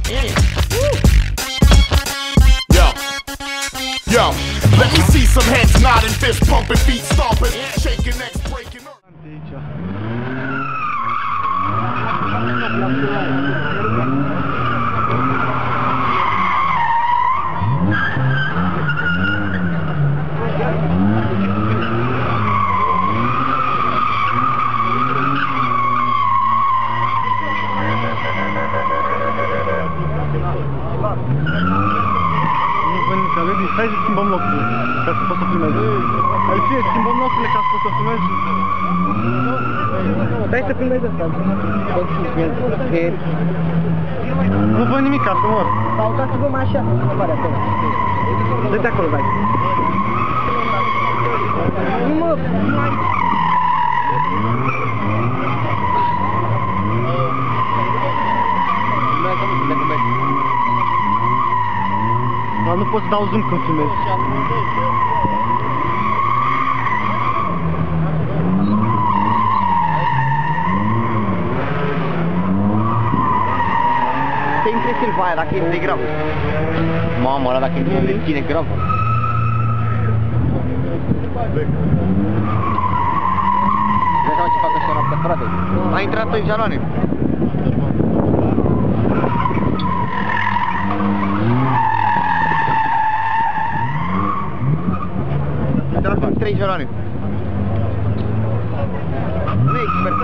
Yo, let me see some heads nodding, fist pumping, feet stomping, shaking necks, breaking up. Hai să schimbăm locurile, ca să poți să filmezi. Hai fie, schimbăm locurile ca să poți să filmezi. Dai să filmezi asta. Nu văd nimic, ca să mor. Sau ca să vă mai așa, nu pare acolo. Dă-te acolo, dai. Nu mă, mai... Nu pot să dau zoom când filmez. Te impresiuni pe aia dacă e de grav. Mamă, ăla dacă e de tine grav. Vezi seama ce fac ăștia noaptea, frate? A intrat în jaloane. Trei jaloane. Nu e expert,